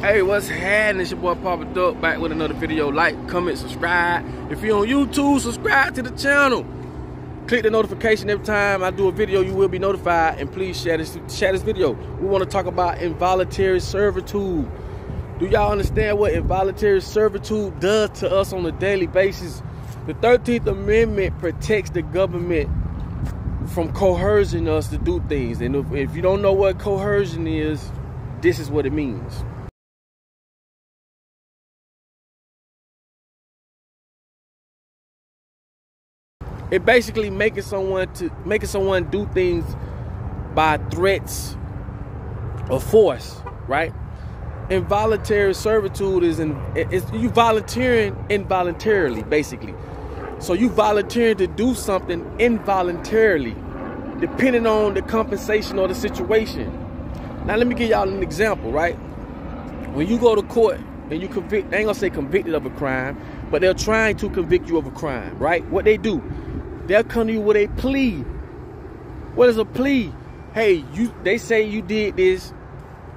Hey, what's happening? It's your boy Papa Duck back with another video. Like, comment, subscribe. If you're on YouTube, subscribe to the channel. Click the notification every time I do a video. You will be notified. And please share this video. We want to talk about involuntary servitude. Do y'all understand what involuntary servitude does to us on a daily basis? The 13th Amendment protects the government from coercing us to do things. And if you don't know what coercion is, this is what it means. It basically making someone do things by threats or force, right? Involuntary servitude is you volunteering involuntarily, basically. So you volunteering to do something involuntarily, depending on the compensation or the situation. Now let me give y'all an example, right? When you go to court and you convict, they ain't gonna say convicted of a crime, but they're trying to convict you of a crime, right? What they do, they'll come to you with a plea. What is a plea? Hey, they say you did this.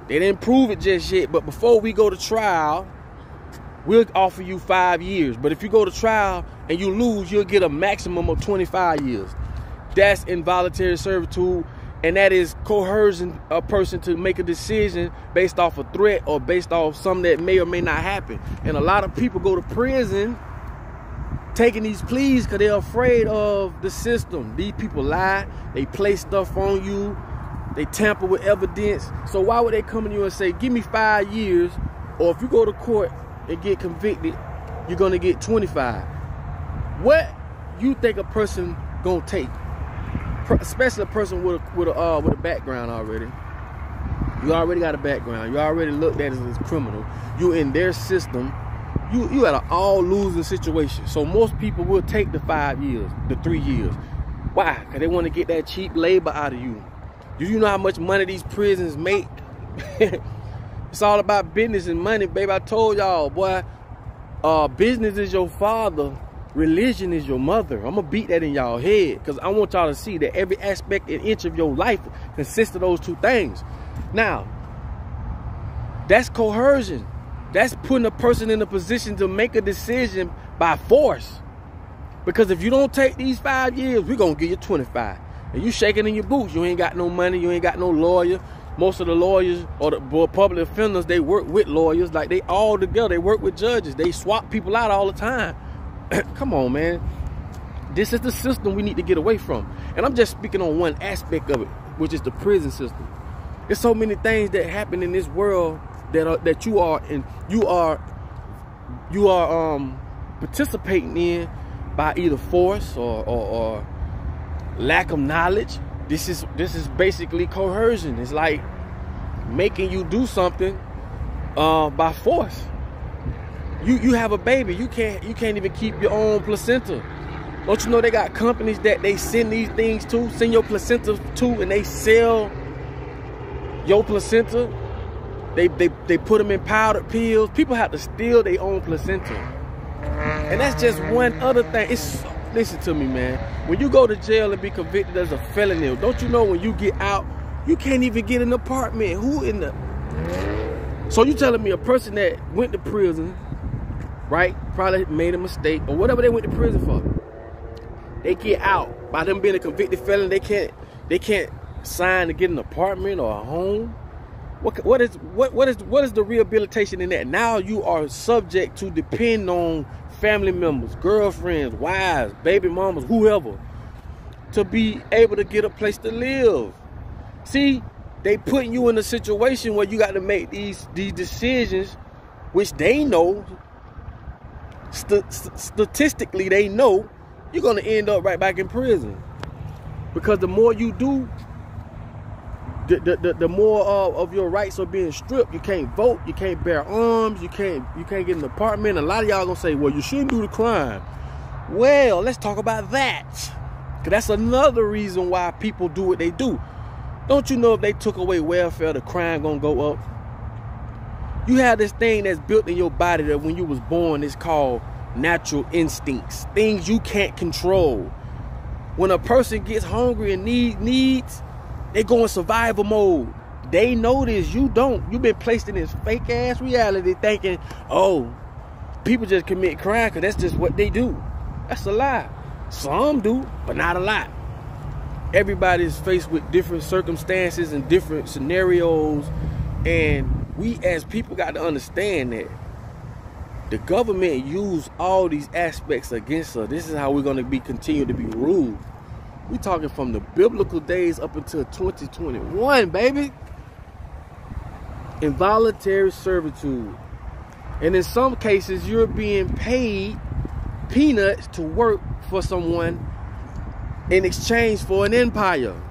They didn't prove it just yet, but before we go to trial, we'll offer you 5 years. But if you go to trial and you lose, you'll get a maximum of 25 years. That's involuntary servitude, and that is coercing a person to make a decision based off a threat or based off something that may or may not happen. And a lot of people go to prison taking these pleas because they're afraid of the system. These people lie, they play stuff on you, they tamper with evidence. So why would they come to you and say, give me 5 years, or if you go to court and get convicted, you're gonna get 25? What you think a person gonna take? Especially a person with a background already. You already got a background. You already looked at as a criminal. You in their system. You at an all-losing situation. So most people will take the 5 years, the 3 years. Why? Because they want to get that cheap labor out of you. Do you know how much money these prisons make? It's all about business and money, baby. I told y'all, boy, business is your father, religion is your mother. I'm going to beat that in y'all head because I want y'all to see that every aspect and inch of your life consists of those two things. Now, that's coercion. That's putting a person in a position to make a decision by force. Because if you don't take these 5 years, we're going to give you 25. And you shaking in your boots. You ain't got no money. You ain't got no lawyer. Most of the lawyers or the public offenders, they work with lawyers. Like, they all together. They work with judges. They swap people out all the time. Come on, man. This is the system we need to get away from. And I'm just speaking on one aspect of it, which is the prison system. There's so many things that happen in this world that you are participating in by either force or lack of knowledge. This is basically coercion. It's like making you do something by force. You have a baby, you can't even keep your own placenta. Don't you know they got companies that they send these things to, send your placenta to, and they sell your placenta? They put them in powdered pills. People have to steal their own placenta. And that's just one other thing. Listen to me, man. When you go to jail and be convicted as a felony, don't you know when you get out, you can't even get an apartment? Who in the... So you telling me a person that went to prison, right, probably made a mistake or whatever they went to prison for, they get out, by them being a convicted felon, they can't sign to get an apartment or a home? What is the rehabilitation in that? Now you are subject to depend on family members, girlfriends, wives, baby mamas, whoever, to be able to get a place to live. See, they putting you in a situation where you got to make these decisions, which they know, statistically they know, you're going to end up right back in prison. Because the more you do, the more of your rights are being stripped. You can't vote, you can't bear arms, you can't get an apartment. A lot of y'all gonna say, well, you shouldn't do the crime. Well, let's talk about that, because that's another reason why people do what they do. Don't you know if they took away welfare, the crime gonna go up? You have this thing that's built in your body that when you was born, it's called natural instincts, things you can't control. When a person gets hungry and needs, they go in survival mode. They know this, you don't. You've been placed in this fake ass reality thinking, oh, people just commit crime because that's just what they do. That's a lie. Some do, but not a lot. Everybody is faced with different circumstances and different scenarios, and we as people got to understand that the government use all these aspects against us. This is how we're going to continue to be ruled. We talking from the biblical days up until 2021, baby. Involuntary servitude. And in some cases, you're being paid peanuts to work for someone in exchange for an empire.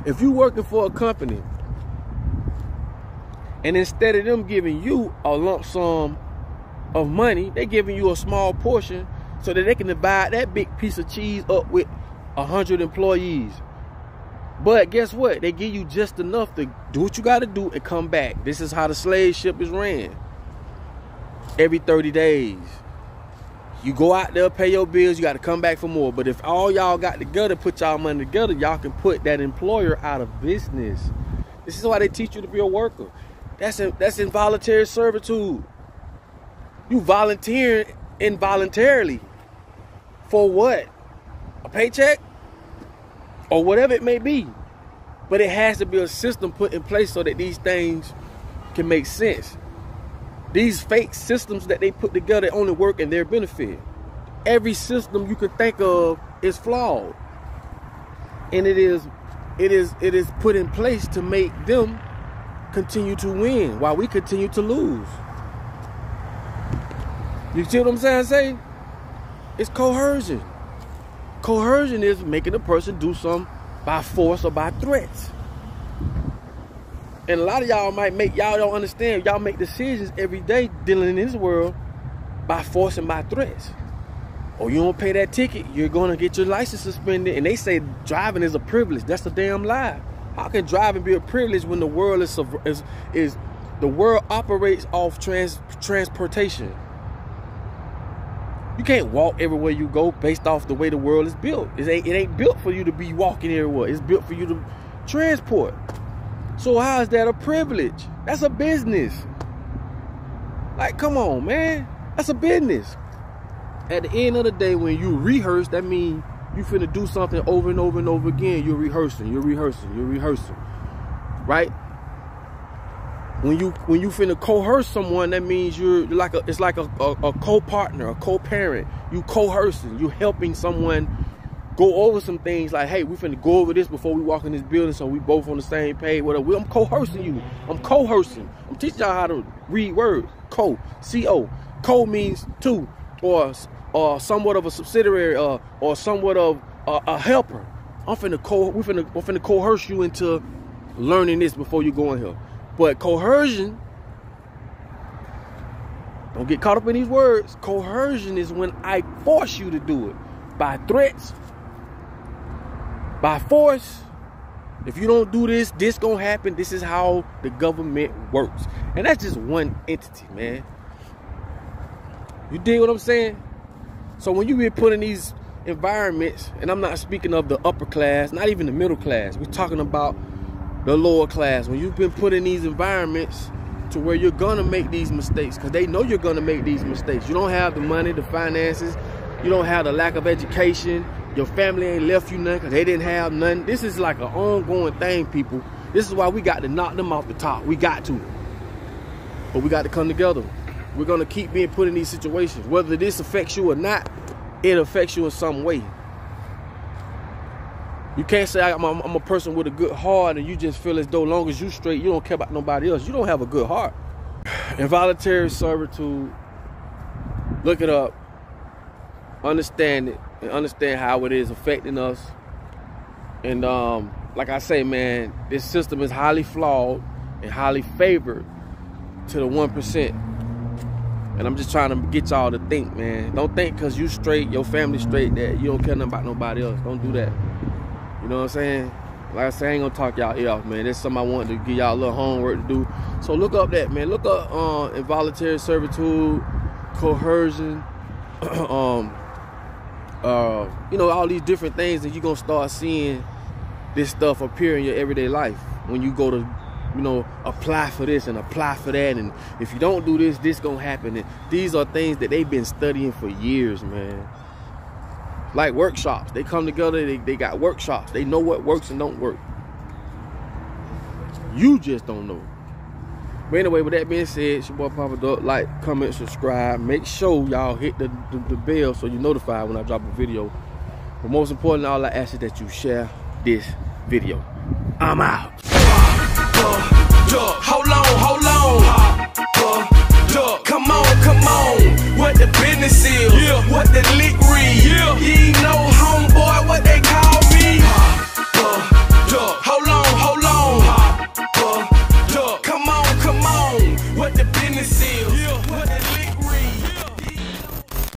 If you're working for a company, and instead of them giving you a lump sum of money, they're giving you a small portion so that they can divide that big piece of cheese up with 100 employees. But guess what? They give you just enough to do what you got to do and come back. This is how the slave ship is ran. Every 30 days. You go out there, pay your bills, you got to come back for more. But if all y'all got together, put y'all money together, y'all can put that employer out of business. This is why they teach you to be a worker. That's involuntary servitude. You volunteering involuntarily. For what? A paycheck? Or whatever it may be. But it has to be a system put in place so that these things can make sense. These fake systems that they put together only work in their benefit. Every system you can think of is flawed. And it is put in place to make them continue to win while we continue to lose. You see what I'm saying? It's coercion. Coercion is making a person do something by force or by threats. And a lot of y'all y'all don't understand, y'all make decisions every day dealing in this world by force and by threats. Or you don't pay that ticket, you're going to get your license suspended. And they say driving is a privilege. That's a damn lie. How can driving be a privilege when the world the world operates off transportation? You can't walk everywhere you go based off the way the world is built. It ain't built for you to be walking everywhere. It's built for you to transport. So how is that a privilege? That's a business. Like, come on, man. That's a business. At the end of the day, when you rehearse, that means you finna do something over and over and over again. You're rehearsing. Right? When you finna coerce someone, that means it's like a co-partner, a co-parent. You coercing, you helping someone go over some things like, hey, we finna go over this before we walk in this building so we both on the same page, whatever. I'm coercing you. I'm coercing. I'm teaching y'all how to read words. C-O. Co means two, or somewhat of a subsidiary, or somewhat of a helper. we're finna coerce you into learning this before you go in here. But coercion, don't get caught up in these words. Coercion is when I force you to do it by threats, by force. If you don't do this, this gonna happen. This is how the government works. And that's just one entity, man. You dig what I'm saying? So when you be put in these environments, and I'm not speaking of the upper class, not even the middle class, we're talking about the lower class. When you've been put in these environments to where you're gonna make these mistakes, because they know you're gonna make these mistakes. You don't have the money, the finances, you don't have the lack of education, your family ain't left you nothing because they didn't have nothing. This is like an ongoing thing, people. This is why we got to knock them off the top. We got to. But we got to come together. We're going to keep being put in these situations. Whether this affects you or not, it affects you in some way. You can't say I'm a person with a good heart and you just feel as though long as you straight, you don't care about nobody else. You don't have a good heart. Involuntary servitude. Look it up. Understand it. And understand how it is affecting us. And like I say, man, this system is highly flawed and highly favored to the 1%. And I'm just trying to get y'all to think, man. Don't think because you straight, your family straight, that you don't care nothing about nobody else. Don't do that. You know what I'm saying? Like I say, I ain't gonna talk y'all ear off, man. That's something I wanted to give y'all a little homework to do. So look up that, man. Look up involuntary servitude, coercion, you know, all these different things, and you're gonna start seeing this stuff appear in your everyday life when you go to you know, apply for this and apply for that, and if you don't do this, this gonna happen. And these are things that they've been studying for years, man. Like workshops. They come together, they got workshops. They know what works and don't work. You just don't know. But anyway, with that being said, it's your boy Papa Duck. Like, comment, subscribe. Make sure y'all hit the bell so you're notified when I drop a video. But most importantly, all I ask is that you share this video. I'm out. Hold on. Come on. What the business is, what the lick read. You know